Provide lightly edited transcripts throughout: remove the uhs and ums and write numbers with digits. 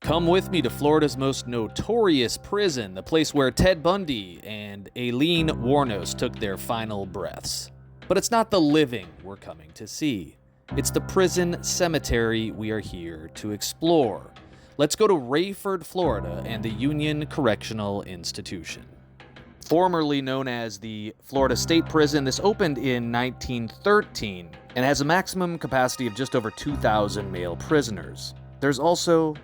Come with me to Florida's most notorious prison, the place where Ted Bundy and Aileen Wuornos took their final breaths. But it's not the living we're coming to see. It's the prison cemetery we are here to explore. Let's go to Rayford, Florida, and the Union Correctional Institution. Formerly known as the Florida State Prison, this opened in 1913 and has a maximum capacity of just over 2,000 male prisoners. There's also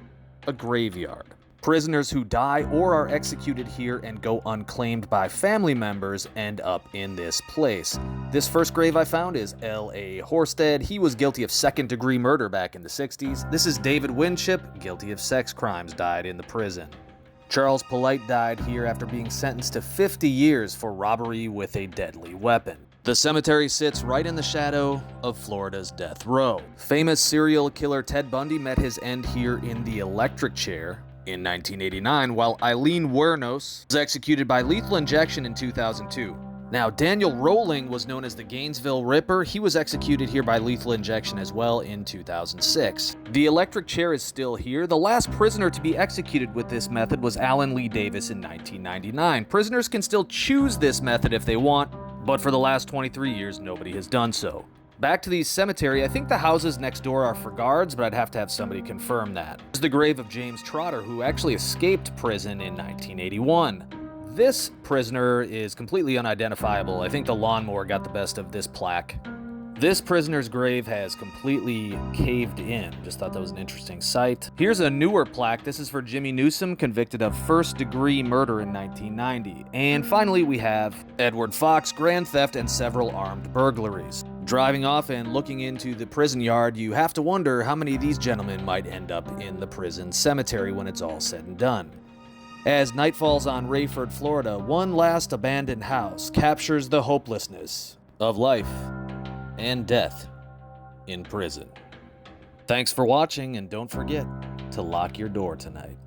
a graveyard. Prisoners who die or are executed here and go unclaimed by family members end up in this place. This first grave I found is L.A. Horsted. He was guilty of second-degree murder back in the 60s. This is David Winship, guilty of sex crimes, died in the prison. Charles Polite died here after being sentenced to 50 years for robbery with a deadly weapon. The cemetery sits right in the shadow of Florida's death row. Famous serial killer Ted Bundy met his end here in the electric chair in 1989, while Aileen Wuornos was executed by lethal injection in 2002. Now, Daniel Rowling was known as the Gainesville Ripper. He was executed here by lethal injection as well in 2006. The electric chair is still here. The last prisoner to be executed with this method was Alan Lee Davis in 1999. Prisoners can still choose this method if they want, but for the last 23 years, nobody has done so. Back to the cemetery, I think the houses next door are for guards, but I'd have to have somebody confirm that. This is the grave of James Trotter, who actually escaped prison in 1981. This prisoner is completely unidentifiable. I think the lawnmower got the best of this plaque. This prisoner's grave has completely caved in. Just thought that was an interesting sight. Here's a newer plaque. This is for Jimmy Newsom, convicted of first-degree murder in 1990. And finally, we have Edward Fox, grand theft, and several armed burglaries. Driving off and looking into the prison yard, you have to wonder how many of these gentlemen might end up in the prison cemetery when it's all said and done. As night falls on Rayford, Florida, one last abandoned house captures the hopelessness of life and death in prison. Thanks for watching, and don't forget to lock your door tonight.